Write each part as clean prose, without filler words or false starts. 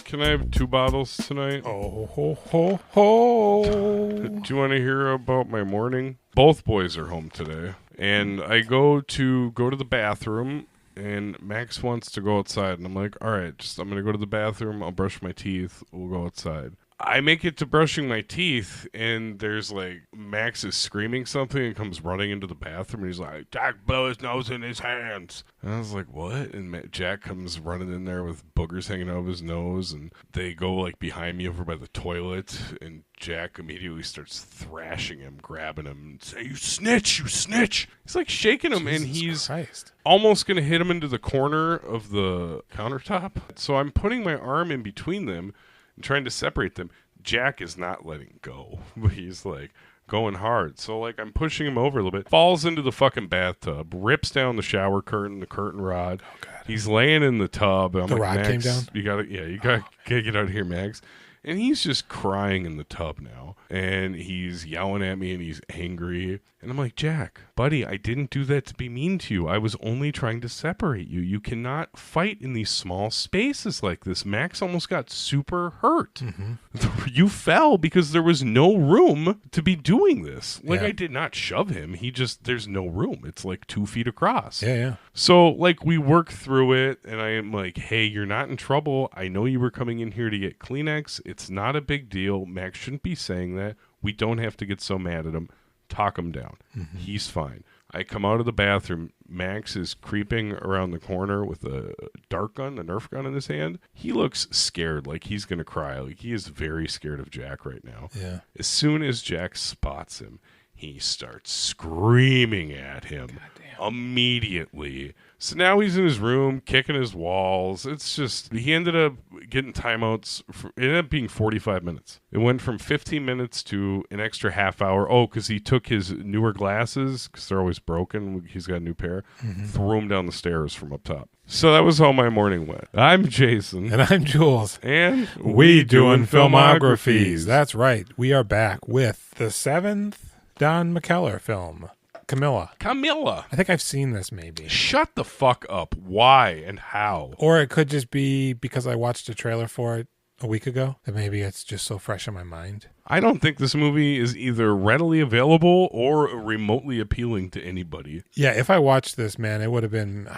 Can I have 2 bottles tonight? Oh, ho, ho, ho. Do you want to hear about my morning? Both boys are home today. And I go to the bathroom, and Max wants to go outside. And I'm like, all right, I'm going to go to the bathroom. I'll brush my teeth. We'll go outside. I make it to brushing my teeth, and there's like, Max is screaming something and comes running into the bathroom, and he's like, Jack blew his nose in his hands. And I was like, what? And Jack comes running in there with boogers hanging out of his nose, and they go like behind me over by the toilet, and Jack immediately starts thrashing him, grabbing him, and say, you snitch, you snitch. He's like shaking him, Jesus and he's Christ. almost going to hit him into the corner of the countertop. So I'm putting my arm in between them and trying to separate them. Jack is not letting go. He's like going hard. So like I'm pushing him over a little bit. Falls into the fucking bathtub. Rips down the shower curtain, the curtain rod. Oh, God. He's laying in the tub. I'm the like, rod Max, came down? you gotta get out of here, Max. And he's just crying in the tub now. And he's yelling at me and he's angry. And I'm like, Jack, buddy, I didn't do that to be mean to you. I was only trying to separate you. You cannot fight in these small spaces like this. Max almost got super hurt. Mm-hmm. You fell because there was no room to be doing this. Like, I did not shove him. There's no room. It's like 2 feet across. Yeah. So, like, we work through it, and I am like, hey, you're not in trouble. I know you were coming in here to get Kleenex. It's not a big deal. Max shouldn't be saying that. We don't have to get so mad at him. Talk him down. Mm-hmm. He's fine. I come out of the bathroom. Max is creeping around the corner with a dart gun, a Nerf gun in his hand. He looks scared, like he's going to cry. Like, he is very scared of Jack right now. Yeah. As soon as Jack spots him, he starts screaming at him immediately. So now he's in his room, kicking his walls. It's just, he ended up getting timeouts. It ended up being 45 minutes. It went from 15 minutes to an extra half hour. Oh, because he took his newer glasses, because they're always broken. He's got a new pair. Mm-hmm. Threw them down the stairs from up top. So that was how my morning went. I'm Jason. And I'm Jules. And we doing filmographies. That's right. We are back with the 7th Don Mckellar film. Camilla. I think I've seen this maybe. Shut the fuck up. Why and how? Or it could just be because I watched a trailer for it a week ago that maybe it's just so fresh in my mind. I don't think this movie is either readily available or remotely appealing to anybody. Yeah, if I watched this, man, it would have been,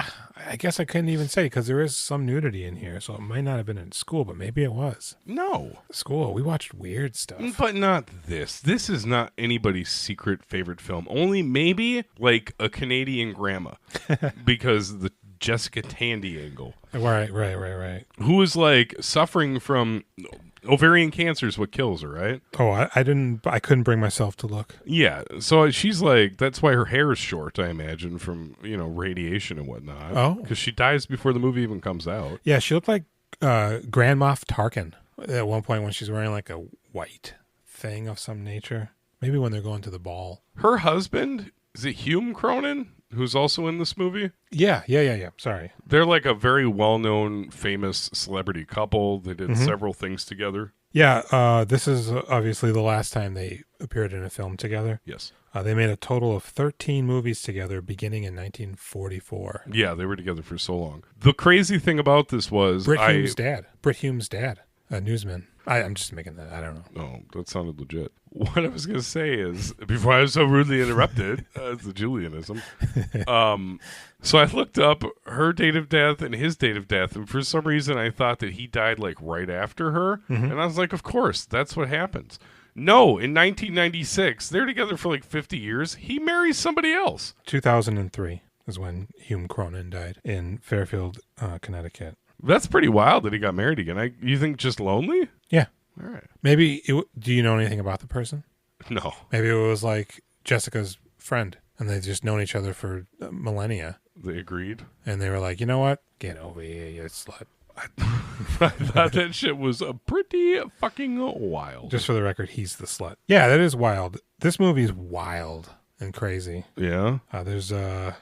I guess I couldn't even say because there is some nudity in here, so it might not have been in school, but maybe it was. No. School, we watched weird stuff. But not this. This is not anybody's secret favorite film. Only maybe like a Canadian grandma because the Jessica Tandy angle. Right. Who is like suffering from ovarian cancer is what kills her, right? Oh, I couldn't bring myself to look. Yeah, so she's like, that's why her hair is short, I imagine, from, radiation and whatnot. Oh. Because she dies before the movie even comes out. Yeah, she looked like Grand Moff Tarkin at one point when she's wearing like a white thing of some nature. Maybe when they're going to the ball. Her husband, is it Hume Cronyn, who's also in this movie? Yeah. Sorry. They're like a very well-known, famous celebrity couple. They did several things together. Yeah, this is obviously the last time they appeared in a film together. Yes. They made a total of 13 movies together beginning in 1944. Yeah, they were together for so long. The crazy thing about this was... Britt Hume's dad, a newsman. I'm just making that. I don't know. Oh, that sounded legit. What I was going to say is, before I was so rudely interrupted, it's the Julianism. So I looked up her date of death and his date of death, and for some reason I thought that he died like right after her. Mm-hmm. And I was like, of course, that's what happens. No, in 1996, they're together for like 50 years. He marries somebody else. 2003 is when Hume Cronyn died in Fairfield, Connecticut. That's pretty wild that he got married again. You think just lonely? Yeah. All right. Maybe, do you know anything about the person? No. Maybe it was like Jessica's friend, and they've just known each other for millennia. They agreed. And they were like, you know what? Get over here, you slut. I thought that shit was pretty fucking wild. Just for the record, he's the slut. Yeah, that is wild. This movie is wild and crazy. Yeah? There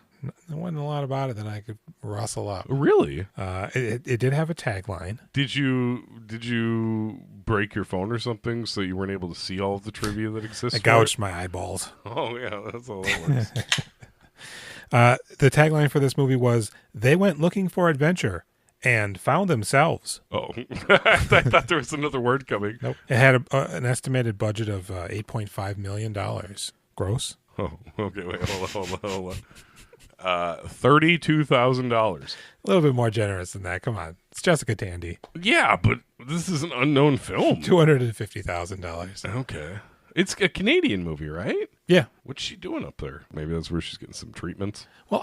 wasn't a lot about it that I could rustle up. Really? It did have a tagline. Did you break your phone or something so you weren't able to see all of the trivia that exists? I gouged my eyeballs. Oh, yeah, that's all that works. The tagline for this movie was, "They went looking for adventure and found themselves." Oh, I thought there was another word coming. Nope. It had an estimated budget of $8.5 million gross. Oh, okay. Wait, hold on. $32,000. A little bit more generous than that. Come on. It's Jessica Tandy. Yeah, but this is an unknown film. $250,000. Okay. It's a Canadian movie, right? Yeah. What's she doing up there? Maybe that's where she's getting some treatments. Well,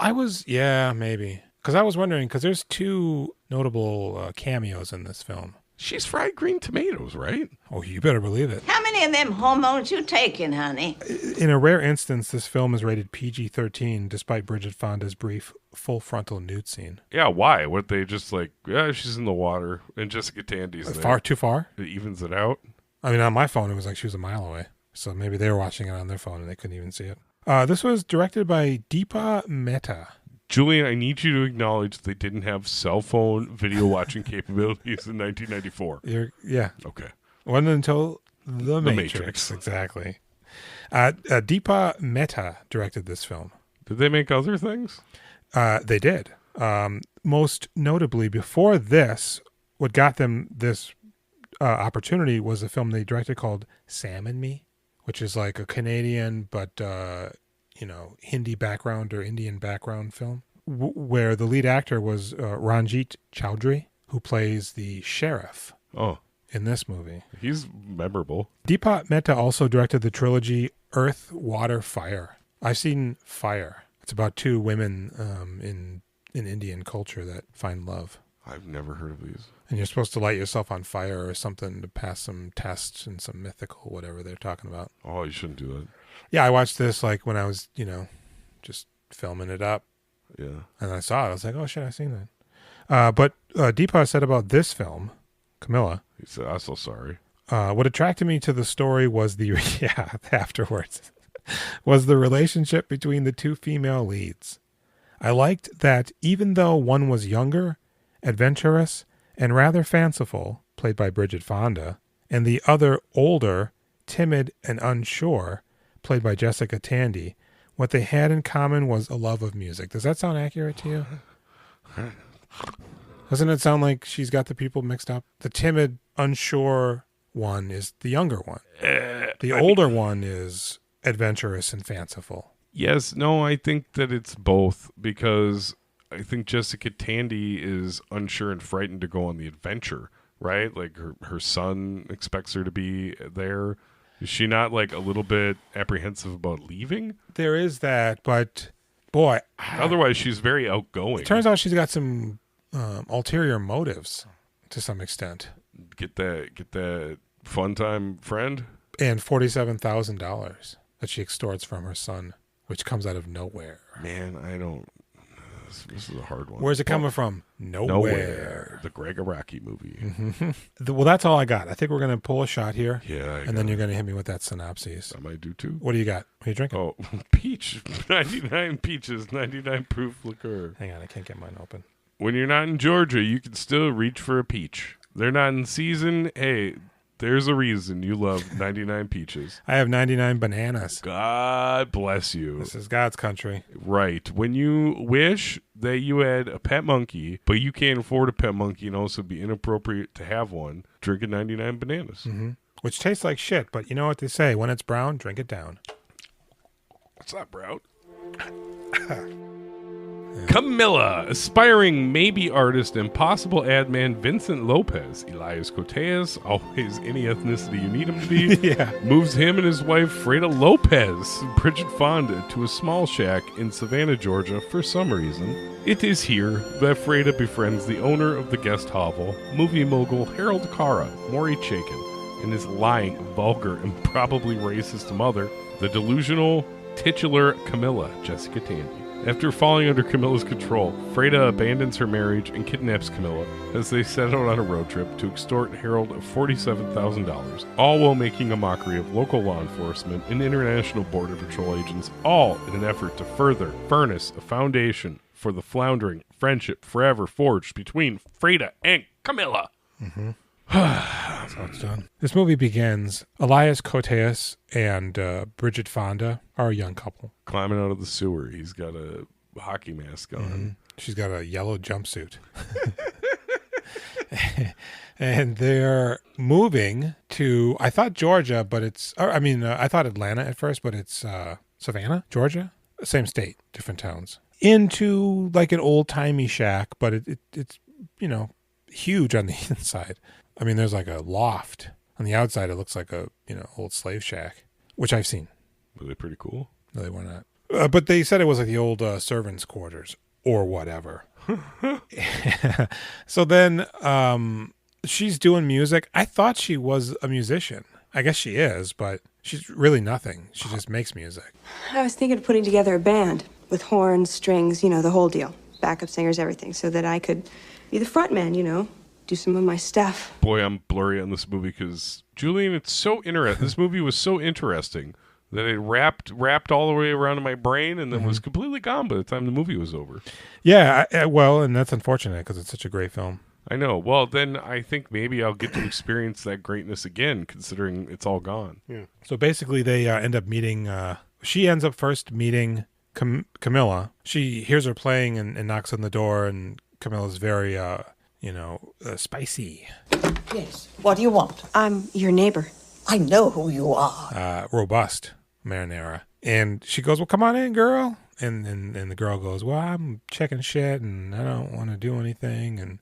maybe. Because I was wondering, because there's two notable cameos in this film. She's fried green tomatoes, right? Oh, you better believe it. How many of them hormones you taking, honey? In a rare instance, this film is rated PG-13, despite Bridget Fonda's brief full frontal nude scene. Yeah, why? What, they just like, yeah, she's in the water, and Jessica Tandy's there. Too far? It evens it out? I mean, on my phone, it was like she was a mile away. So maybe they were watching it on their phone and they couldn't even see it. This was directed by Deepa Mehta. Julian, I need you to acknowledge they didn't have cell phone video watching capabilities in 1994. Yeah. Okay. Wasn't until The Matrix. Exactly. Deepa Mehta directed this film. Did they make other things? They did. Most notably, before this, what got them this opportunity was a film they directed called Sam and Me, which is like a Canadian but Hindi background or Indian background film, where the lead actor was Ranjit Chowdhury, who plays the sheriff. Oh, in this movie. He's memorable. Deepa Mehta also directed the trilogy Earth, Water, Fire. I've seen Fire. It's about two women in Indian culture that find love. I've never heard of these. And you're supposed to light yourself on fire or something to pass some tests and some mythical whatever they're talking about. Oh, you shouldn't do that. Yeah, I watched this like when I was, just filming it up. Yeah. And I saw it. I was like, oh, shit, I've seen that. But Deepa said about this film, Camilla. He said, I'm so sorry. What attracted me to the story was afterwards, was the relationship between the two female leads. I liked that even though one was younger, adventurous, and rather fanciful, played by Bridget Fonda, and the other older, timid, and unsure, played by Jessica Tandy, what they had in common was a love of music. Does that sound accurate to you? Doesn't it sound like she's got the people mixed up? The timid, unsure one is the younger one. The older one is adventurous and fanciful. Yes, no, I think that it's both, because I think Jessica Tandy is unsure and frightened to go on the adventure, right? Like her son expects her to be there. Is she not like a little bit apprehensive about leaving? There is that, but boy. Otherwise, she's very outgoing. It turns out she's got some ulterior motives to some extent. Get that fun time friend? And $47,000 that she extorts from her son, which comes out of nowhere. Man, I don't. This is a hard one. Where's it coming from? Nowhere. The Greg Araki movie. Mm-hmm. Well, that's all I got. I think we're going to pull a shot here. Yeah. And then you're going to hit me with that synopsis. I might do too. What do you got? What are you drinking? Oh, peach. 99 peaches, 99 proof liqueur. Hang on, I can't get mine open. When you're not in Georgia, you can still reach for a peach. They're not in season. Hey, there's a reason you love 99 peaches. I have 99 bananas. God bless you. This is God's country. Right. When you wish that you had a pet monkey, but you can't afford a pet monkey and also be inappropriate to have one, drink a 99 bananas. Mm-hmm. Which tastes like shit, but you know what they say. When it's brown, drink it down. It's not brown. Camilla, aspiring maybe artist and possible ad man Vincent Lopez, Elias Koteas, always any ethnicity you need him to be, moves him and his wife Freda Lopez, Bridget Fonda, to a small shack in Savannah, Georgia for some reason. It is here that Freda befriends the owner of the guest hovel, movie mogul Harold Cara, Maury Chaykin, and his lying, vulgar, and probably racist mother, the delusional, titular Camilla, Jessica Tandy. After falling under Camilla's control, Freda abandons her marriage and kidnaps Camilla as they set out on a road trip to extort Harold of $47,000, all while making a mockery of local law enforcement and international border patrol agents, all in an effort to further furnace a foundation for the floundering friendship forever forged between Freda and Camilla. Mm-hmm. That's how it's done. This movie begins. Elias Koteas and Bridget Fonda are a young couple. Climbing out of the sewer. He's got a hockey mask on. She's got a yellow jumpsuit. And they're moving to, I thought Georgia, but I thought Atlanta at first, but it's Savannah, Georgia. Same state, different towns. Into like an old-timey shack, but it's, huge on the inside. I mean, there's like a loft. On the outside, it looks like a, old slave shack, which I've seen. Were they pretty cool? No, they were not. But they said it was like the old servants' quarters or whatever. So then she's doing music. I thought she was a musician. I guess she is, but she's really nothing. She just makes music. I was thinking of putting together a band with horns, strings, the whole deal. Backup singers, everything, so that I could be the front man, do some of my stuff. Boy, I'm blurry on this movie because, Julian, it's so interesting. This movie was so interesting that it wrapped all the way around in my brain and then was completely gone by the time the movie was over. Yeah, well, and that's unfortunate because it's such a great film. I know. Well, then I think maybe I'll get to experience that greatness again, considering it's all gone. Yeah. So basically, they end up meeting. She ends up first meeting Camilla. She hears her playing and knocks on the door, and Camilla's very, spicy. Yes. What do you want? I'm your neighbor. I know who you are. Robust marinara. And she goes, well, come on in, girl. And the girl goes, well, I'm checking shit, and I don't want to do anything, and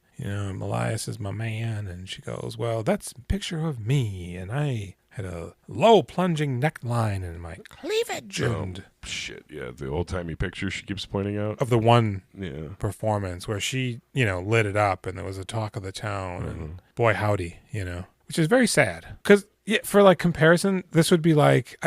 Elias is my man. And she goes, well, that's a picture of me, and I had a low plunging neckline and my cleavage. And shit, yeah, the old-timey picture she keeps pointing out. Of the one performance where she, lit it up, and there was a talk of the town, and boy, howdy, which is very sad. Because for like comparison, this would be like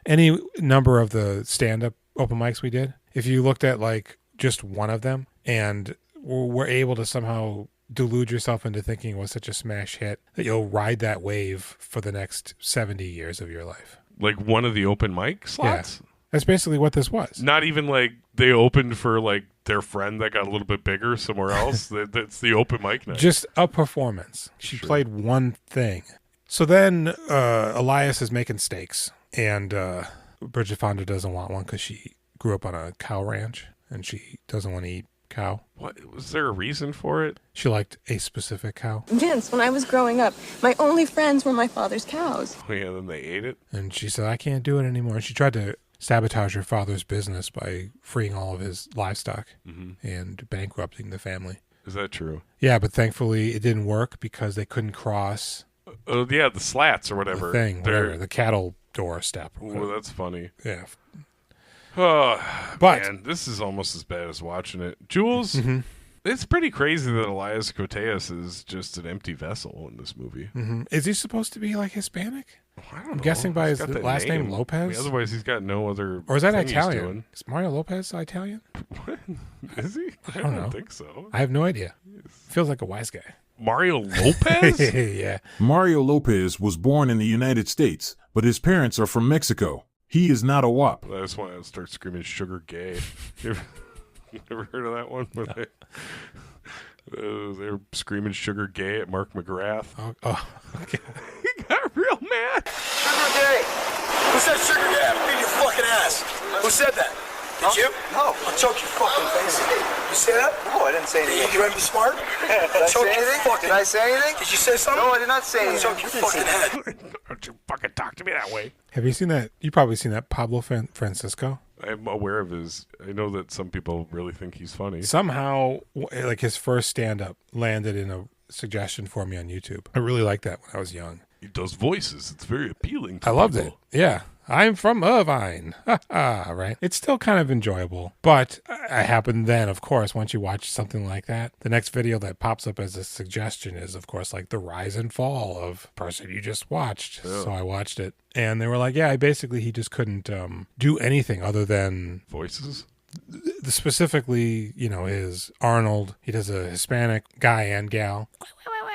any number of the stand-up open mics we did. If you looked at like just one of them and were able to somehow delude yourself into thinking it was such a smash hit that you'll ride that wave for the next 70 years of your life. Like one of the open mic slots? Yeah. That's basically what this was. Not even like they opened for like their friend that got a little bit bigger somewhere else. That's the open mic night. Just a performance. She played one thing. So then Elias is making steaks, and Bridget Fonda doesn't want one because she grew up on a cow ranch and she doesn't want to eat cow. What was there a reason for it? She liked a specific cow. Vince, when I was growing up, my only friends were my father's cows. Oh, yeah, then they ate it? And she said, I can't do it anymore. She tried to sabotage her father's business by freeing all of his livestock and bankrupting the family. Is that true? Yeah, but thankfully it didn't work because they couldn't cross the slats or whatever. The cattle doorstep. Oh, that's funny. Yeah. Oh, but man, this is almost as bad as watching it. Jules, it's pretty crazy that Elias Koteas is just an empty vessel in this movie. Is he supposed to be like Hispanic? I don't know. I'm guessing by his last name Lopez. I mean, otherwise, he's got no other. Or is that Italian? Is Mario Lopez Italian? What? Is he? I don't know. Think so. I have no idea. Feels like a wise guy. Mario Lopez? Yeah. Mario Lopez was born in the United States, but his parents are from Mexico. He is not a WAP. I just want to start screaming sugar gay. You ever heard of that one? Where they're screaming sugar gay at Mark McGrath. Oh, okay. He got real mad. Sugar gay. Who said sugar gay? I'm beating your fucking ass. Who said that? Did you? No. I'll choke your fucking face. You say that? No, I didn't say anything. You ready to be smart? Did I say anything? Did I say anything? Did you say something? No, I did not say anything. I'll choke your fucking head. Don't you fucking talk to me that way. Have you seen that? You've probably seen that Pablo Francisco. I'm aware of his. I know that some people really think he's funny. Somehow, like his first stand-up landed in a suggestion for me on YouTube. I really liked that when I was young. He does voices. It's very appealing to I loved people. it. Yeah. I'm from Irvine. Right? It's still kind of enjoyable. But I happen then, of course, once you watch something like that, the next video that pops up as a suggestion is, of course, like the rise and fall of person you just watched. Yeah. So I watched it. And they were like, yeah, he just couldn't do anything other than voices. Specifically, is Arnold. He does a Hispanic guy and gal.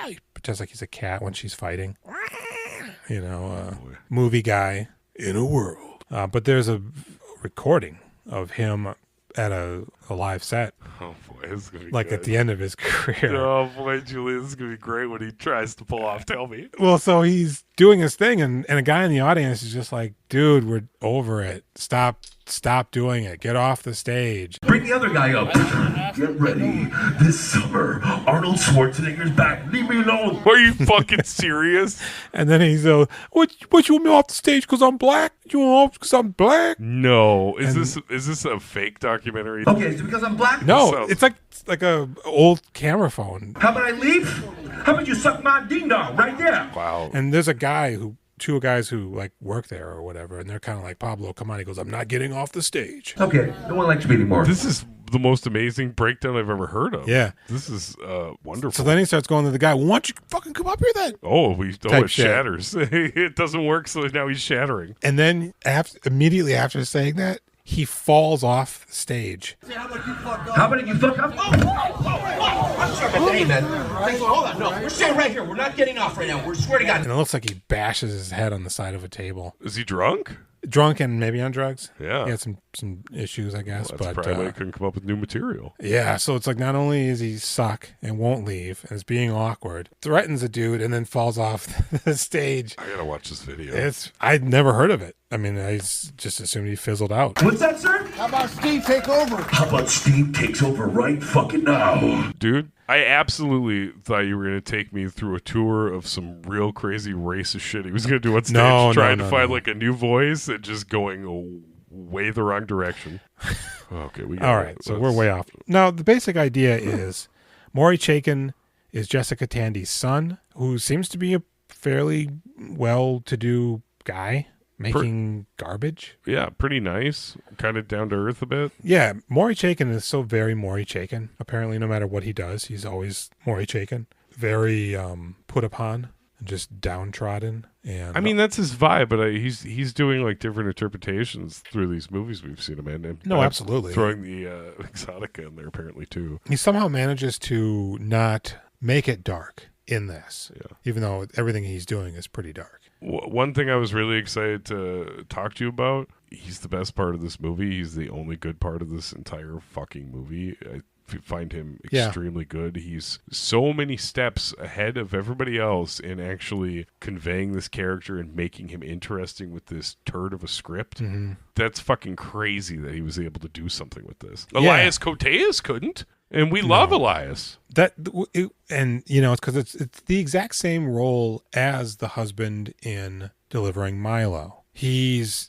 He pretends like he's a cat when she's fighting. Movie guy. In a world. But there's a recording of him at a a live set. Oh boy, this is gonna be Like good. at the end of his career. Oh boy, Julie, this is gonna be great when he tries to pull off. Tell me. Well, so he's doing his thing, and a guy in the audience is just like, dude, we're over it. Stop doing it. Get off the stage. Bring the other guy up. Get ready. This summer, Arnold Schwarzenegger's back. Leave me alone. Are you fucking serious? And then he's what you want me off the stage because I'm black? You want me off because I'm black? No. Is this a fake documentary? Okay, so because I'm black? No, it's like a old camera phone. How about I leave? How about you suck my ding dong right there? Wow. And there's two guys who like work there or whatever, and they're kind of like, Pablo, come on. He goes, I'm not getting off the stage. Okay, no one likes me anymore. This is the most amazing breakdown I've ever heard of. Yeah. This is wonderful. So then he starts going to the guy, why don't you fucking come up here then? It shit. shatters. It doesn't work, so now he's shattering. And then immediately after saying that, he falls off the stage. How about you fuck up? Hey, man. Hold on. No, we're staying right here. We're not getting off right now. We swear to God. And it looks like he bashes his head on the side of a table. Is he drunk? Drunk and maybe on drugs. Yeah. He had some issues, I guess. Well, that's probably why he couldn't come up with new material. Yeah, so it's like not only is he suck and won't leave and is being awkward, threatens a dude and then falls off the stage. I gotta watch this video. I'd never heard of it. I mean, I just assumed he fizzled out. What's that, sir? How about Steve take over? How about Steve takes over right fucking now? Dude, I absolutely thought you were going to take me through a tour of some real crazy racist shit he was going to do on stage, trying to find like a new voice and just going way the wrong direction. Okay, all right, so we're way off. Now, the basic idea is Maury Chaykin is Jessica Tandy's son, who seems to be a fairly well-to-do guy making garbage. Yeah, pretty nice. Kind of down to earth a bit. Yeah, Maury Chaykin is so very Maury Chaykin. Apparently, no matter what he does, he's always Maury Chaykin. Very put upon and just downtrodden. And I mean, that's his vibe, but he's doing like different interpretations through these movies we've seen him in. And no, absolutely. Throwing the Exotica in there apparently too. He somehow manages to not make it dark in this, even though everything he's doing is pretty dark. One thing I was really excited to talk to you about, he's the best part of this movie. He's the only good part of this entire fucking movie. I find him extremely good. He's so many steps ahead of everybody else in actually conveying this character and making him interesting with this turd of a script. Mm-hmm. That's fucking crazy that he was able to do something with this. Elias Koteas couldn't. And we love Elias. And you know, it's because it's the exact same role as the husband in Delivering Milo. They're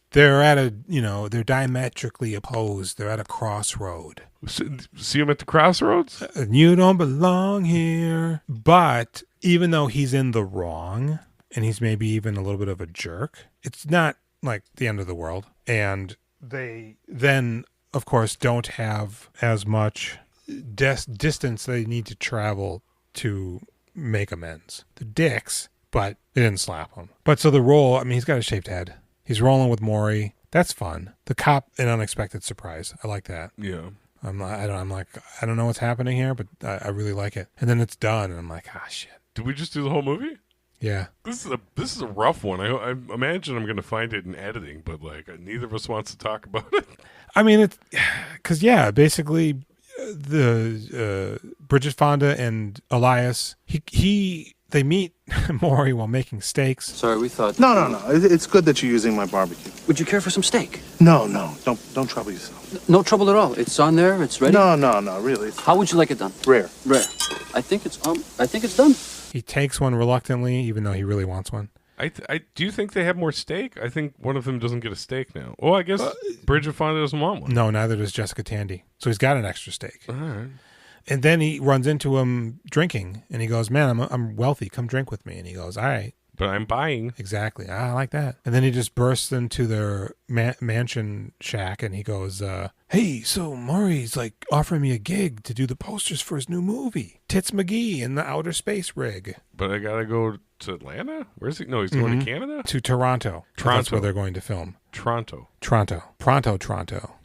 diametrically opposed. They're at a crossroad. See him at the crossroads? You don't belong here. But even though he's in the wrong and he's maybe even a little bit of a jerk, it's not like the end of the world. And they then, of course, don't have as much distance they need to travel to make amends. The dicks, but they didn't slap him. But so the role, I mean, he's got a shaved head. He's rolling with Maury. That's fun. The cop, an unexpected surprise. I like that. Yeah. I don't know what's happening here, but I really like it. And then it's done, and I'm like, shit. Did we just do the whole movie? Yeah. This is a rough one. I imagine I'm going to find it in editing, but like neither of us wants to talk about it. I mean, it's because basically. The Bridget Fonda and Elias, they meet Maury while making steaks. Sorry, we thought. No. It's good that you're using my barbecue. Would you care for some steak? No. Don't trouble yourself. No trouble at all. It's on there. It's ready. No. Really. How would you like it done? Rare. I think it's done. He takes one reluctantly, even though he really wants one. Do you think they have more steak? I think one of them doesn't get a steak now. Oh, I guess Bridget Fonda doesn't want one. No, neither does Jessica Tandy. So he's got an extra steak. All right. And then he runs into him drinking, and he goes, "Man, I'm wealthy. Come drink with me." And he goes, "All right." But I'm buying. Exactly. I like that. And then he just bursts into their mansion shack, and he goes, "Hey, so Maury's like offering me a gig to do the posters for his new movie, Tits McGee in the Outer Space Rig." But I gotta go to Atlanta? Where's he? No, he's going to Canada? To Toronto. That's where they're going to film. Toronto. Toronto.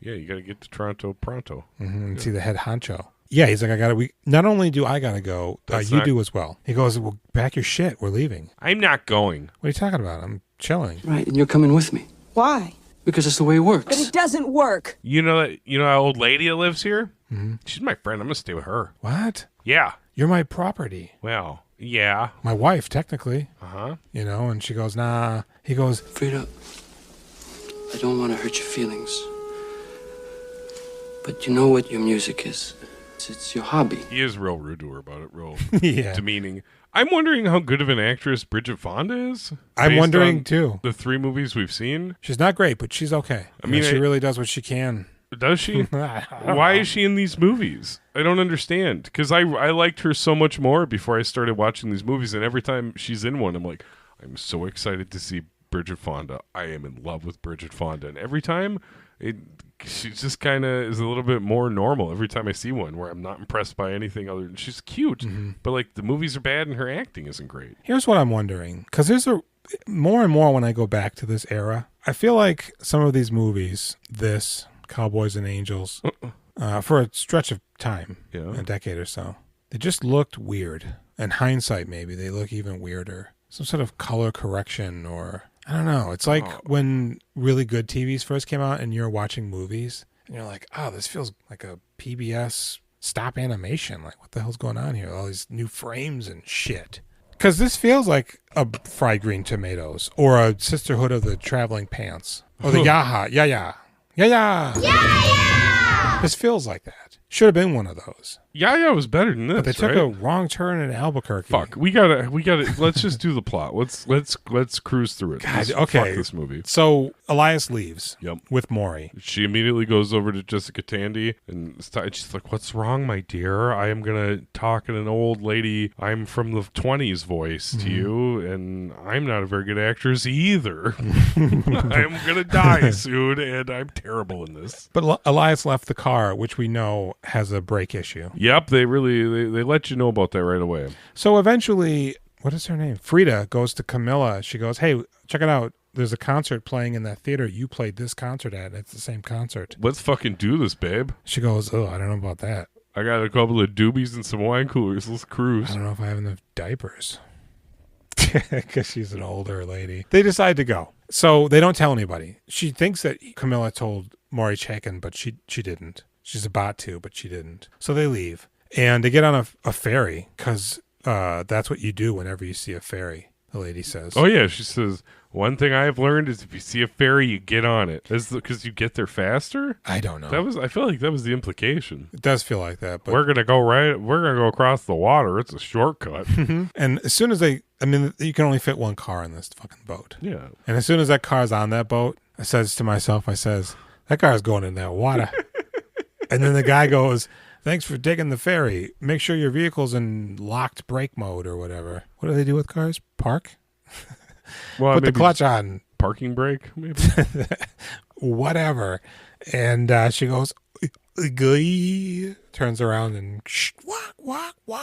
Yeah, you gotta get to Toronto pronto. And see the head honcho. Yeah, he's like, not only do I gotta go, you do as well. He goes, "Well, pack your shit. We're leaving." I'm not going. What are you talking about? I'm chilling. Right, and you're coming with me. Why? Because it's the way it works. But it doesn't work. You know that old lady that lives here? She's my friend. I'm going to stay with her. What? Yeah. You're my property. Well, yeah. My wife, technically. Uh-huh. You know, and she goes, nah. He goes, Frida, I don't want to hurt your feelings. But you know what your music is. It's your hobby. He is real rude to her about it, real yeah. demeaning. I'm wondering how good of an actress Bridget Fonda is. I'm wondering, too. The 3 movies we've seen. She's not great, but she's okay. I mean, she really does what she can. Does she? Why is she in these movies? I don't understand. Because I liked her so much more before I started watching these movies, and every time she's in one, I'm like, I'm so excited to see Bridget Fonda. I am in love with Bridget Fonda. And every time, she just kind of is a little bit more normal every time I see one, where I'm not impressed by anything other than she's cute. But, like, the movies are bad and her acting isn't great. Here's what I'm wondering. Because there's more and more when I go back to this era, I feel like some of these movies, Cowboys and Angels, for a stretch of time, a decade or so, they just looked weird. In hindsight, maybe they look even weirder. Some sort of color correction, or I don't know. It's like when really good TVs first came out and you're watching movies and you're like, oh, this feels like a PBS stop animation. Like, what the hell's going on here? All these new frames and shit. Because this feels like a Fried Green Tomatoes or a Sisterhood of the Traveling Pants or the Yaha. This feels like that. Should have been one of those. Yeah, was better than this. But they took a wrong turn in Albuquerque. Fuck, we gotta. Let's just do the plot. Let's cruise through it. God, Fuck okay. this movie. So Elias leaves. Yep. With Maury. She immediately goes over to Jessica Tandy and she's like, "What's wrong, my dear? I am gonna talk in an old lady. I'm from the 20s voice to you, and I'm not a very good actress either. I'm gonna die soon, and I'm terrible in this." But Elias left the car, which we know has a brake issue. Yep, they let you know about that right away. So eventually, what is her name? Frida goes to Camilla. She goes, "Hey, check it out. There's a concert playing in that theater you played this concert at. It's the same concert. Let's fucking do this, babe." She goes, "Oh, I don't know about that. I got a couple of doobies and some wine coolers. Let's cruise." I don't know if I have enough diapers." Because she's an older lady. They decide to go. So they don't tell anybody. She thinks that Camilla told Maury Chaykin, but she didn't. She's about to, but she didn't. So they leave. And they get on a ferry, because that's what you do whenever you see a ferry, the lady says. Oh, yeah. She says, "One thing I've learned is if you see a ferry, you get on it." Because you get there faster? I don't know. I feel like that was the implication. It does feel like that. But we're going to go across the water. It's a shortcut. And as soon as you can only fit one car in this fucking boat. Yeah. And as soon as that car's on that boat, I says to myself, that car's going in that water. And then the guy goes, "Thanks for taking the ferry. Make sure your vehicle's in locked brake mode," or whatever. What do they do with cars? Park? Well, put the clutch on. Parking brake, maybe? Whatever. And she goes, turns around and walk, walk, walk.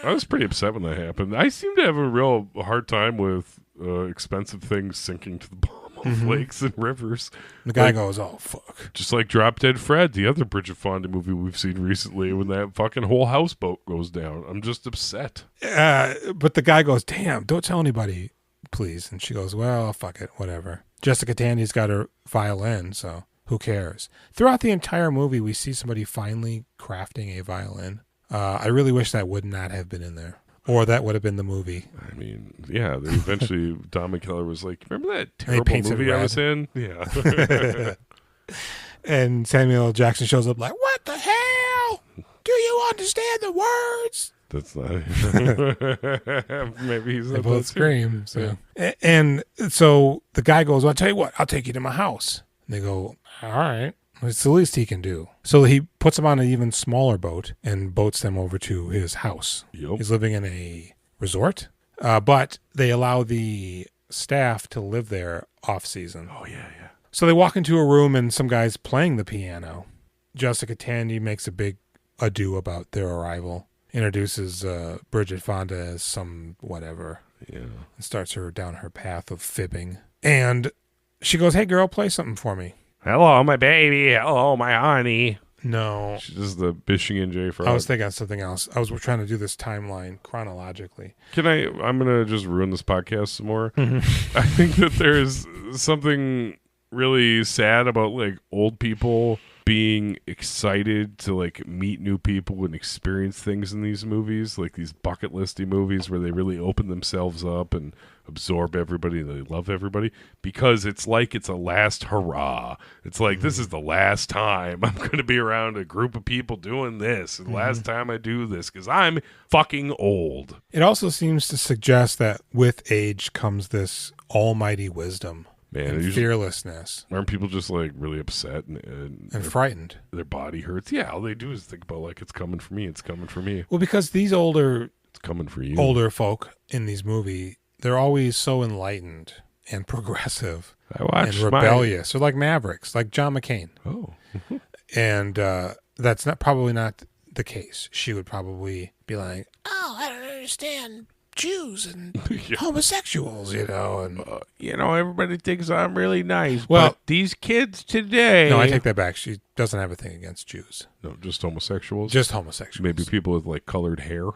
I was pretty upset when that happened. I seem to have a real hard time with expensive things sinking to the bottom of lakes and rivers. The guy goes, "Oh, fuck." Just like Drop Dead Fred, the other Bridget Fonda movie we've seen recently, when that fucking whole houseboat goes down. I'm just upset. But the guy goes, "Damn, don't tell anybody, please." And she goes, "Well, fuck it, whatever." Jessica Tandy's got her violin, so who cares? Throughout the entire movie, we see somebody finally crafting a violin. I really wish that would not have been in there. Or that would have been the movie. I mean, yeah, they eventually, Don Mckellar was like, "Remember that terrible movie I was in?" Yeah. And Samuel L. Jackson shows up like, "What the hell? Do you understand the words?" That's not... Maybe he's... They both scream. So. Yeah. And so the guy goes, "Well, I'll tell you what, I'll take you to my house." And they go, "All right." It's the least he can do. So he puts them on an even smaller boat and boats them over to his house. Yep. He's living in a resort, but they allow the staff to live there off season. Oh, yeah. So they walk into a room and some guy's playing the piano. Jessica Tandy makes a big ado about their arrival, introduces Bridget Fonda as some whatever, and starts her down her path of fibbing. And she goes, "Hey, girl, play something for me." "Hello, my baby. Hello, my honey." No. She's just the Michigan J. Frog. I was thinking of something else. I was trying to do this timeline chronologically. I'm going to just ruin this podcast some more. I think that there's something really sad about, like, old people being excited to like meet new people and experience things in these movies, like these bucket listy movies where they really open themselves up and absorb everybody and they love everybody, because it's like it's a last hurrah. It's like this is the last time I'm going to be around a group of people doing this, and last time I do this because I'm fucking old. It also seems to suggest that with age comes this almighty wisdom. Man, and fearlessness. Aren't people just like really upset and frightened? Their body hurts. Yeah, all they do is think about like it's coming for me. It's coming for me. Well, because these it's coming for you. Older folk in these movies, they're always so enlightened and progressive and rebellious. They're like mavericks, like John McCain. Oh, and that's probably not the case. She would probably be like, "Oh, I don't understand Jews and homosexuals, you know, and everybody thinks I'm really nice. Well, but these kids today." No, I take that back. She doesn't have a thing against Jews. No, just homosexuals. Just homosexuals. Maybe people with like colored hair.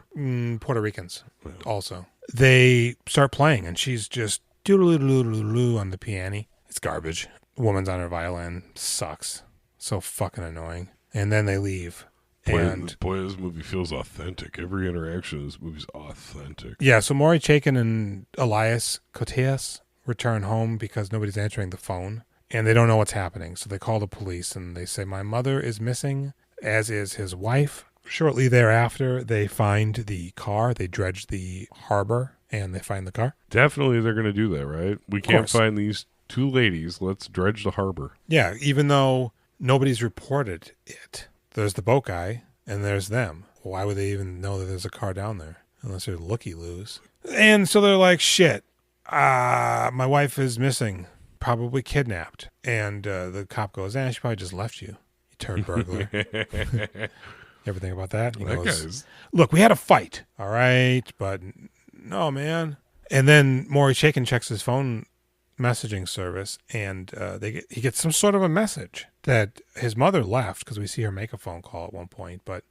Puerto Ricans, also. They start playing, and she's just doodle-doodle-doodle on the piano. It's garbage. The woman's on her violin. Sucks. So fucking annoying. And then they leave. Boy, this movie feels authentic. Every interaction in this movie's authentic. Yeah, so Maury Chaykin and Elias Koteas return home because nobody's answering the phone, and they don't know what's happening. So they call the police, and they say, "My mother is missing," as is his wife. Shortly thereafter, they find the car. They dredge the harbor, and they find the car. Definitely they're going to do that, right? We can't find these two ladies. Let's dredge the harbor. Yeah, even though nobody's reported it. There's the boat guy, and there's them. Why would they even know that there's a car down there? Unless they're looky-loos. And so they're like, shit, my wife is missing. Probably kidnapped. And the cop goes, she probably just left you. You turned burglar. Ever think about that? He goes, look, we had a fight, all right? But no, man. And then Maury Chaykin checks his phone messaging service, and he gets some sort of a message that his mother left, because we see her make a phone call at one point, but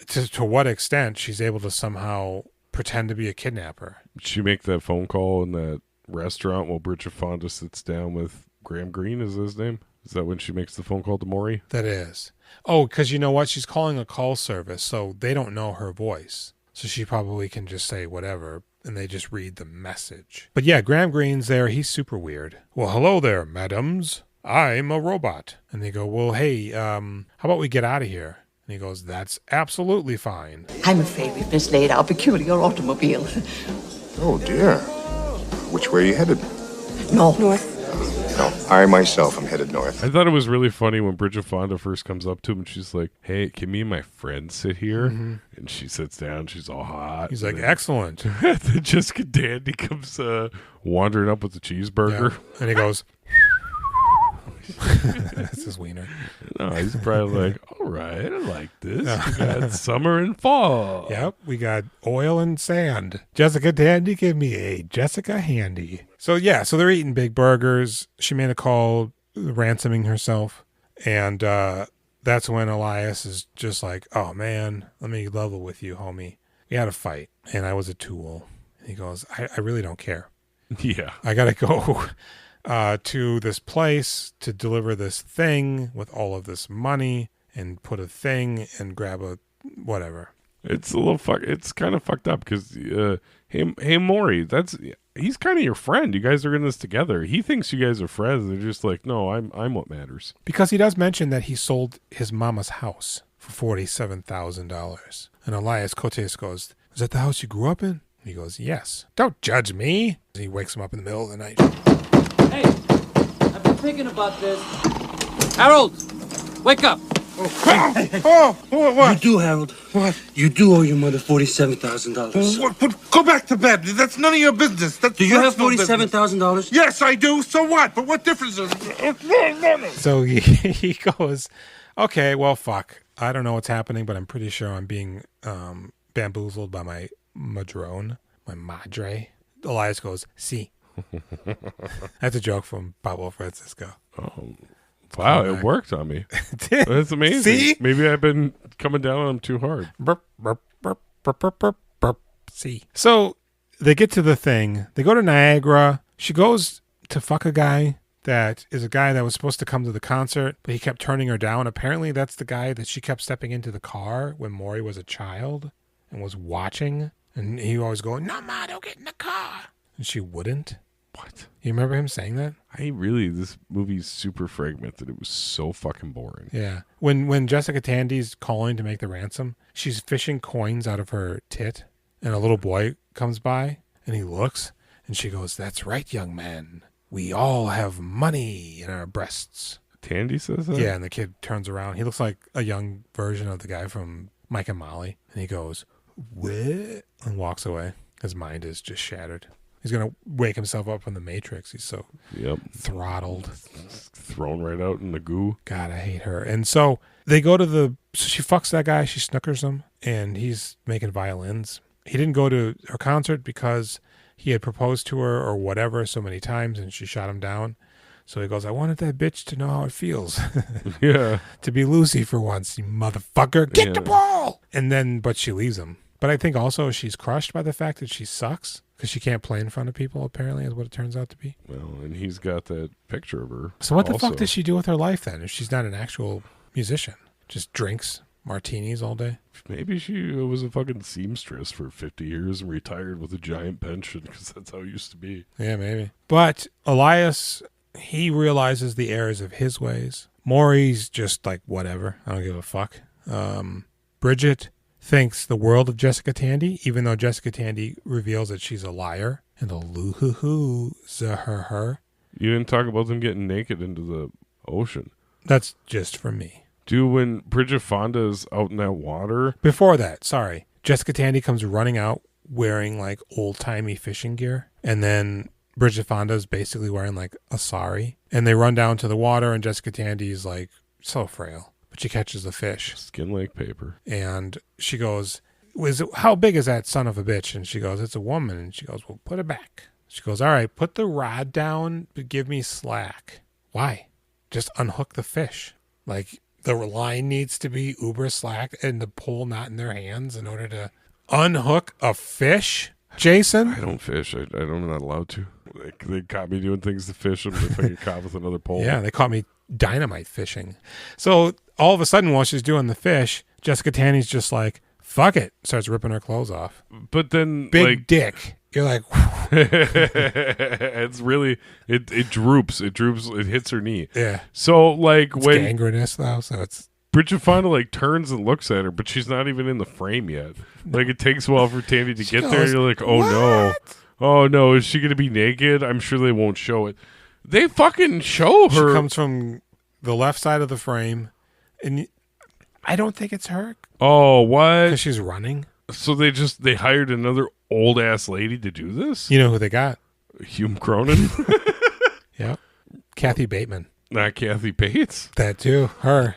to what extent she's able to somehow pretend to be a kidnapper. Did she make that phone call in that restaurant while Bridget Fonda sits down with Graham Greene, is his name? Is that when she makes the phone call to Maury? That is. Oh, because you know what? She's calling a call service, so they don't know her voice. So she probably can just say whatever, and they just read the message. But yeah, Graham Greene's there. He's super weird. Well, hello there, madams. I'm a robot. And they go, well, hey, how about we get out of here? And he goes, that's absolutely fine. I'm afraid we've mislaid our peculiar automobile. Oh, dear. Which way are you headed? North. No, I myself am headed north. I thought it was really funny when Bridget Fonda first comes up to him and she's like, hey, can me and my friend sit here? Mm-hmm. And she sits down. She's all hot. He's like, excellent. Then Jessica Tandy comes wandering up with the cheeseburger. Yeah. And he goes, that's his wiener. No, he's probably like, all right, I like this. We got summer and fall. Yep, we got oil and sand. Jessica Tandy, give me a Jessica Handy. So yeah, so they're eating big burgers. She made a call ransoming herself. And that's when Elias is just like, oh man, let me level with you, homie. We had a fight, and I was a tool. And he goes, I really don't care. Yeah. I got to go to this place to deliver this thing with all of this money and put a thing and grab a whatever. It's a little it's kind of fucked up because hey Maury, he's kind of your friend. You guys are in this together. He thinks you guys are friends. They're just like, no, I'm what matters. Because he does mention that he sold his mama's house for $47,000. And Elias Koteas goes, is that the house you grew up in? He goes, yes. Don't judge me. He wakes him up in the middle of the night. Hey, I've been thinking about this. Harold, wake up. What? You do, Harold. What? You do owe your mother $47,000. What? Go back to bed. That's none of your business. Do you have $47,000? Yes, I do. So what? But what difference does it? So he goes, okay, well, fuck. I don't know what's happening, but I'm pretty sure I'm being bamboozled by my madrone, my madre. Elias goes, see. That's a joke from Pablo Francisco. Oh, wow, it worked on me. That's amazing. See? Maybe I've been coming down on him too hard. Burp, burp, burp, burp, burp, burp, burp. See. So they get to the thing. They go to Niagara. She goes to fuck a guy that is a guy that was supposed to come to the concert, but he kept turning her down. Apparently that's the guy that she kept stepping into the car when Maury was a child and was watching. And he always going, "No, Ma, don't get in the car." And she wouldn't. What? You remember him saying that? This movie's super fragmented. It was so fucking boring. Yeah. When Jessica Tandy's calling to make the ransom, she's fishing coins out of her tit, and a little boy comes by, and he looks, and she goes, "That's right, young man. We all have money in our breasts." Tandy says that? Yeah, and the kid turns around. He looks like a young version of the guy from Mike and Molly, and he goes, "What?" and walks away. His mind is just shattered. He's going to wake himself up from the Matrix. He's so throttled. Thrown right out in the goo. God, I hate her. And so they go to so she fucks that guy. She snookers him, and he's making violins. He didn't go to her concert because he had proposed to her or whatever so many times, and she shot him down. So he goes, "I wanted that bitch to know how it feels." Yeah. To be Lucy for once, you motherfucker. Get the ball! And then, but she leaves him. But I think also she's crushed by the fact that she sucks. Because she can't play in front of people, apparently, is what it turns out to be. Well, and he's got that picture of her. So what the fuck does she do with her life then, if she's not an actual musician? Just drinks martinis all day? Maybe she was a fucking seamstress for 50 years and retired with a giant pension, because that's how it used to be. Yeah, maybe. But Elias, he realizes the errors of his ways. Maury's just like, whatever. I don't give a fuck. Bridget thinks the world of Jessica Tandy, even though Jessica Tandy reveals that she's a liar and a loo-hoo-hoo, her. You didn't talk about them getting naked into the ocean. That's just for me. Dude, when Bridget Fonda is out in that water. Before that, sorry. Jessica Tandy comes running out wearing like old-timey fishing gear. And then Bridget Fonda is basically wearing like a sari. And they run down to the water and Jessica Tandy is like so frail. But she catches the fish. Skin like paper. And she goes, "How big is that son of a bitch?" And she goes, "It's a woman." And she goes, "Well, put it back." She goes, "All right, put the rod down, but give me slack." Why? Just unhook the fish. Like, the line needs to be uber slack and the pole not in their hands in order to unhook a fish? Jason? I don't fish. I'm not allowed to. They caught me doing things to fish them if I get caught with another pole. Yeah, they caught me dynamite fishing. So all of a sudden, while she's doing the fish, Jessica Tandy's just like, "Fuck it," starts ripping her clothes off. But then, big dick. You're like, it's really it droops. It droops. It hits her knee. Yeah. So like it's when gangrenous though, so it's. Bridget Fonda like turns and looks at her, but she's not even in the frame yet. Like it takes a while for Tandy to get there. And you're like, oh no, oh no, is she gonna be naked? I'm sure they won't show it. They fucking show her. She comes from the left side of the frame, and I don't think it's her. Oh, what? Because she's running. So they hired another old ass lady to do this? You know who they got? Hume Cronyn. Yep. Kathy Bateman. Not Kathy Bates. That too. Her.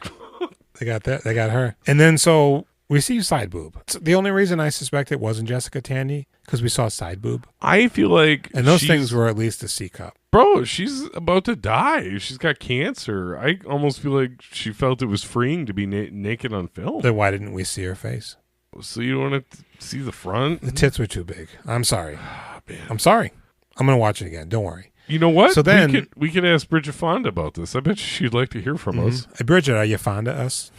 They got that. They got her. And then so we see side boob. So the only reason I suspect it wasn't Jessica Tandy because we saw side boob. I feel like, and those things were at least a C cup. Bro, she's about to die. She's got cancer. I almost feel like she felt it was freeing to be naked on film. Then why didn't we see her face? So you don't want to see the front? The tits were too big. I'm sorry. I'm sorry. I'm going to watch it again. Don't worry. You know what? So then we could ask Bridget Fonda about this. I bet she'd like to hear from us. Hey, Bridget, are you Fonda us?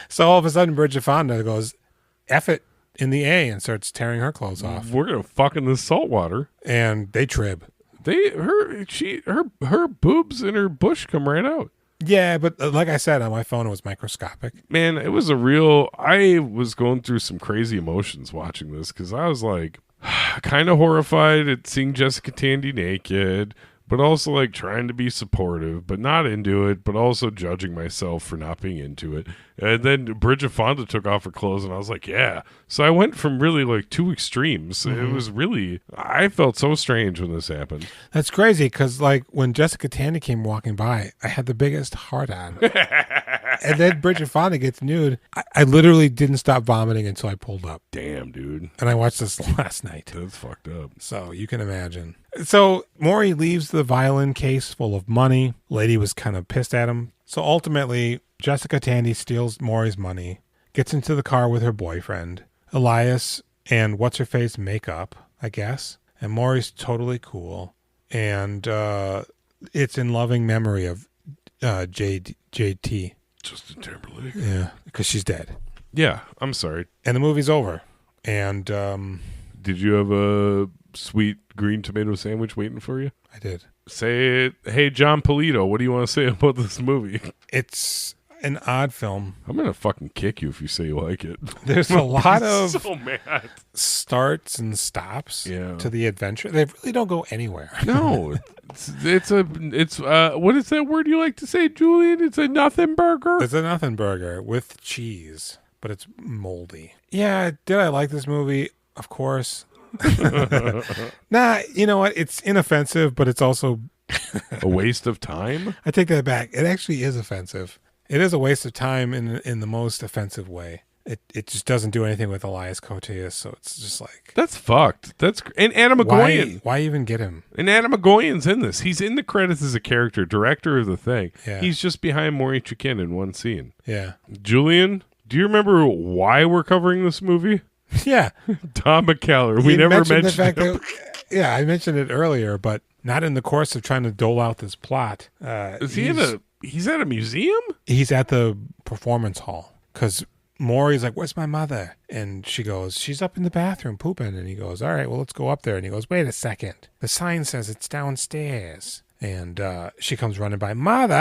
So all of a sudden, Bridget Fonda goes, F it in the A, and starts tearing her clothes off. We're going to fuck in this salt water. And they trib. Her boobs and her bush come right out. Yeah, but like I said, on my phone, it was microscopic. Man, it was I was going through some crazy emotions watching this because I was like kind of horrified at seeing Jessica Tandy naked, but also like trying to be supportive, but not into it, but also judging myself for not being into it. And then Bridget Fonda took off her clothes and I was like, yeah. So I went from really like two extremes. Mm-hmm. It was really, I felt so strange when this happened. That's crazy because like when Jessica Tandy came walking by, I had the biggest heart on. And then Bridget Fonda gets nude. I literally didn't stop vomiting until I pulled up. Damn, dude. And I watched this last night. That's fucked up. So you can imagine. So Maury leaves the violin case full of money. Lady was kind of pissed at him. So ultimately, Jessica Tandy steals Maury's money, gets into the car with her boyfriend. Elias and what's-her-face make up, I guess. And Maury's totally cool. and it's in loving memory of JT. Justin Timberlake. Yeah, because she's dead. Yeah, I'm sorry. And the movie's over. And did you have a sweet green tomato sandwich waiting for you? I did. Say it. Hey, John Polito, what do you want to say about this movie? It's an odd film. I'm going to fucking kick you if you say you like it. There's a lot of so mad. starts and stops Yeah. to the adventure. They really don't go anywhere. No. It's what is that word you like to say, Julian? It's a nothing burger? It's a nothing burger with cheese, but it's moldy. Yeah, did I like this movie? Of course. Nah, you know what? It's inoffensive, but it's also a waste of time. I take that back. It actually is offensive. It is a waste of time in the most offensive way. It just doesn't do anything with Elias Koteas, so it's just like that's fucked. And Adam McGoyan. Why even get him? And Adam McGoyan's in this. He's in the credits as a character, director of the thing. Yeah. He's just behind Maury Chaykin in one scene. Yeah. Julian, do you remember why we're covering this movie? Yeah. Don McKellar. We never mentioned the fact him. that, yeah, I mentioned it earlier, but not in the course of trying to dole out this plot. Is he he's at a museum? He's at the performance hall because Maury's like, "Where's my mother?" And she goes, "She's up in the bathroom pooping." And he goes, "All right, well, let's go up there." And he goes, "Wait a second. The sign says it's downstairs." And she comes running by, "Mother!"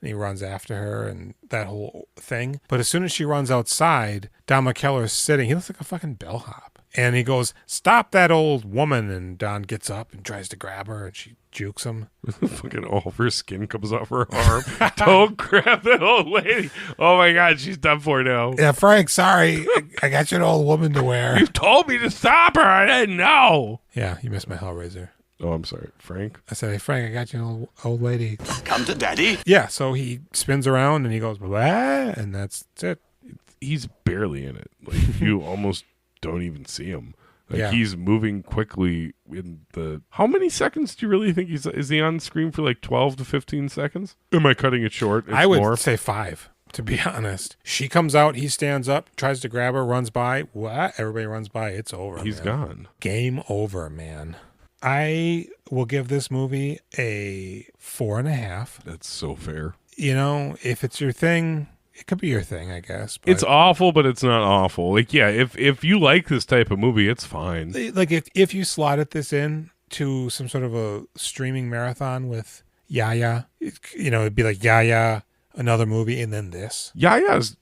And he runs after her and that whole thing. But as soon as she runs outside, Don McKellar's sitting. He looks like a fucking bellhop. And he goes, "Stop that old woman." And Don gets up and tries to grab her, and she jukes him. Fucking all of her skin comes off her arm. Don't grab that old lady. Oh my God, she's done for now. Yeah, Frank, sorry. I got you an old woman to wear. You told me to stop her. I didn't know. Yeah, you missed my Hellraiser. Oh, I'm sorry. Frank? I said, "Hey, Frank, I got you an old lady. Come to daddy." Yeah, so he spins around and he goes, "Blah," and that's it. He's barely in it. Like, you almost don't even see him. Like, Yeah. he's moving quickly in the... How many seconds do you really think is he on screen for, like 12 to 15 seconds? Am I cutting it short? I would more? say 5, to be honest. She comes out, he stands up, tries to grab her, runs by. What? Everybody runs by. It's over. He's gone. Game over, man. I will give this movie a 4.5. That's so fair. You know, if it's your thing, it could be your thing, I guess. But It's awful, but it's not awful. Like, yeah, if you like this type of movie, it's fine. like if you slotted this in to some sort of a streaming marathon with Yaya, it'd be like Yaya, another movie, and then this. Yaya's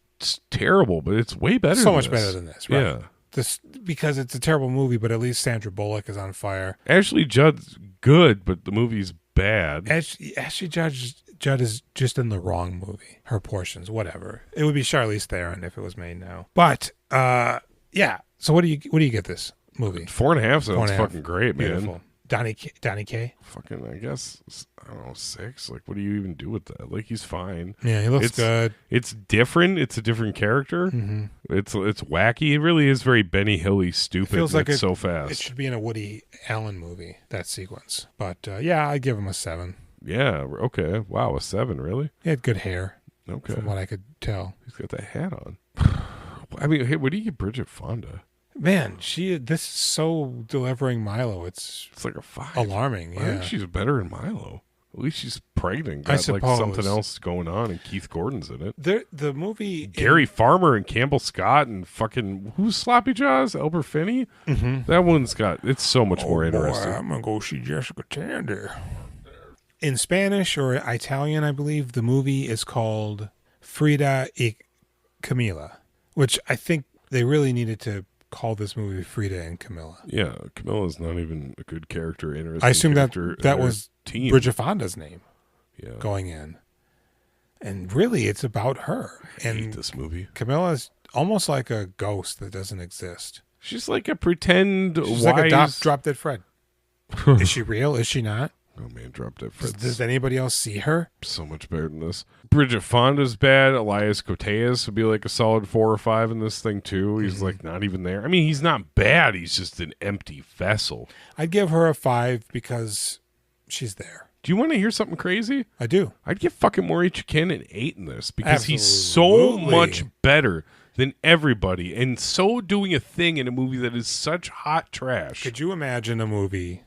terrible, but it's way better. So than much this. better than this, right? Yeah. This because it's a terrible movie, but at least Sandra Bullock is on fire. Ashley Judd's good, but the movie's bad. Ashley Judd is just in the wrong movie. Her portions, whatever. It would be Charlize Theron if it was made now. But yeah. So what do you get this movie? 4.5 sounds fucking great, man. Beautiful. Donnie K. Fucking, I guess, I don't know, 6. Like, what do you even do with that? Like, he's fine. Yeah, he looks good. It's different. It's a different character. Mm-hmm. It's wacky. It really is very Benny Hilly stupid. It feels like it's so fast. It should be in a Woody Allen movie, that sequence. But yeah, I'd give him a 7. Yeah. Okay. Wow. A 7, really? He had good hair. Okay. From what I could tell. He's got that hat on. I mean, hey, what do you get Bridget Fonda? Man, this is so delivering Milo. It's like a 5. Alarming. I Yeah. think she's better than Milo. At least she's pregnant. I Got like suppose. something else going on, and Keith Gordon's in it. The movie Gary Farmer and Campbell Scott and fucking who's Sloppy Jaws? Elber Finney. Mm-hmm. That one's got it's so much more interesting. Boy, I'm gonna go see Jessica Tandy. In Spanish or Italian, I believe the movie is called Frida y Camilla, which I think they really needed to call this movie Frida and Camilla. Yeah, Camilla's not even a good character. Interesting. I assume that character was team. Bridget Fonda's name. Yeah, going in, and really, it's about her. I and hate this movie. Camilla's almost like a ghost that doesn't exist. She's like a pretend She's wise. like a drop dead Fred. Is she real? Is she not? Oh man, Drop Dead Fred. Does anybody else see her? So much better than this. Bridget Fonda's bad. Elias Koteas would be like a solid 4 or 5 in this thing too. He's like not even there. I mean, he's not bad. He's just an empty vessel. I'd give her a 5 because she's there. Do you want to hear something crazy? I do. I'd give fucking Maury Chaykin an 8 in this because he's so much better than everybody and so doing a thing in a movie that is such hot trash. Could you imagine a movie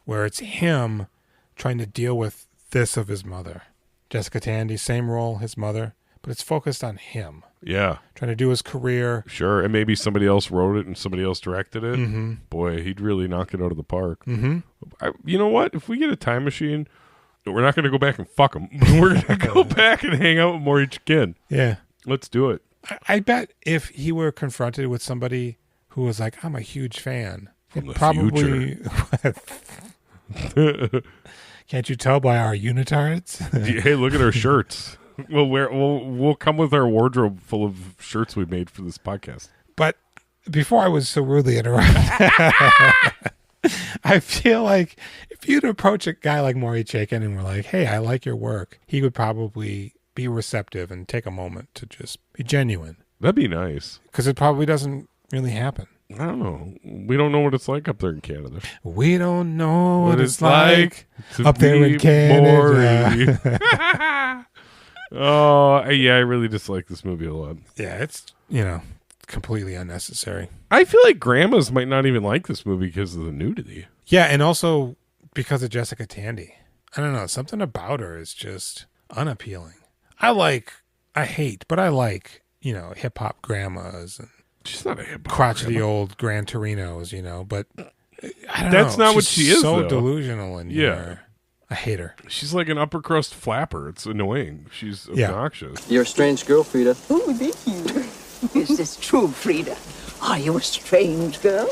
where it's him trying to deal with this of his mother. Jessica Tandy, same role, his mother, but it's focused on him. Yeah. Trying to do his career. Sure, and maybe somebody else wrote it and somebody else directed it. Mm-hmm. Boy, he'd really knock it out of the park. Mm-hmm. You know what? If we get a time machine, we're not going to go back and fuck him. We're going to go back and hang out with Maury Chaykin. Yeah. Let's do it. I bet if he were confronted with somebody who was like, I'm a huge fan, From the probably... Can't you tell by our unitards? Hey, look at our shirts. We'll come with our wardrobe full of shirts we made for this podcast. But before I was so rudely interrupted, I feel like if you'd approach a guy like Maury Chaykin and were like, hey, I like your work, he would probably be receptive and take a moment to just be genuine. That'd be nice. Because it probably doesn't really happen. I don't know. We don't know what it's like up there in Canada. We don't know what it's like up there in Canada. Oh, yeah, I really dislike this movie a lot. Yeah, it's, completely unnecessary. I feel like grandmas might not even like this movie because of the nudity. Yeah, and also because of Jessica Tandy. I don't know. Something about her is just unappealing. I hate, but I like, hip-hop grandmas and she's not a hip-hop crotchety grandma. Old Gran Torinos, but I don't That's know. not what She's she is, so though. delusional in here. I hate her. She's like an upper crust flapper. It's annoying. She's obnoxious. You're a strange girl, Frida. Oh, thank you. Is this true, Frida? Are you a strange girl?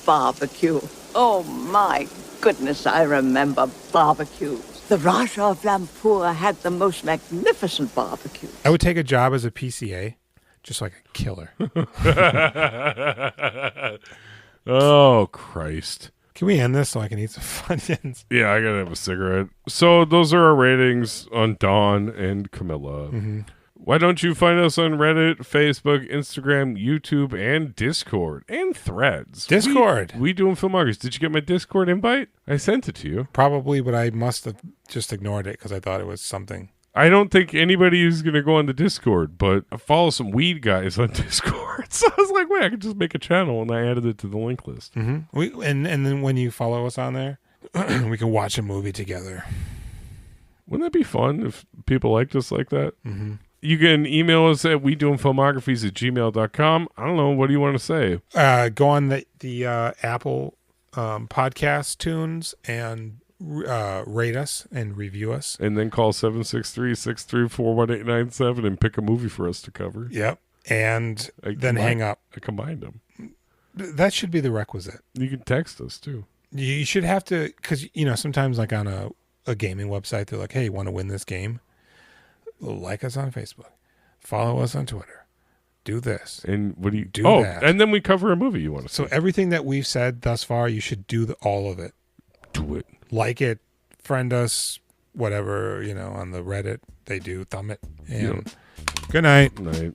Barbecue. Oh, my goodness, I remember barbecues. The Raja of Lampur had the most magnificent barbecue. I would take a job as a PCA just so I could kill her. Oh, Christ. Can we end this so I can eat some Funyuns? Yeah, I gotta have a cigarette. So those are our ratings on Don and Camilla. Mm-hmm. Why don't you find us on Reddit, Facebook, Instagram, YouTube, and Discord, and Threads? Discord. We doing filmographies. Did you get my Discord invite? I sent it to you. Probably, but I must have just ignored it because I thought it was something. I don't think anybody is going to go on the Discord, but I follow some weed guys on Discord. So I was like, wait, I could just make a channel, and I added it to the link list. Mm-hmm. And then when you follow us on there, we can watch a movie together. Wouldn't that be fun if people liked us like that? Mm-hmm. You can email us at wedoingfilmographies@gmail.com. I don't know. What do you want to say? Go on the Apple podcast tunes and rate us and review us. And then call 763-634-1897 and pick a movie for us to cover. Yep. And then hang up. I combined them. That should be the requisite. You can text us, too. You should have to, because, sometimes like on a gaming website, they're like, hey, want to win this game? Like us on Facebook. Follow us on Twitter. Do this. And what do you do? That. And then we cover a movie you want to see. So everything that we've said thus far, you should do all of it. Do it. Like it. Friend us. Whatever, on the Reddit they do. Thumb it. And good night. Good night.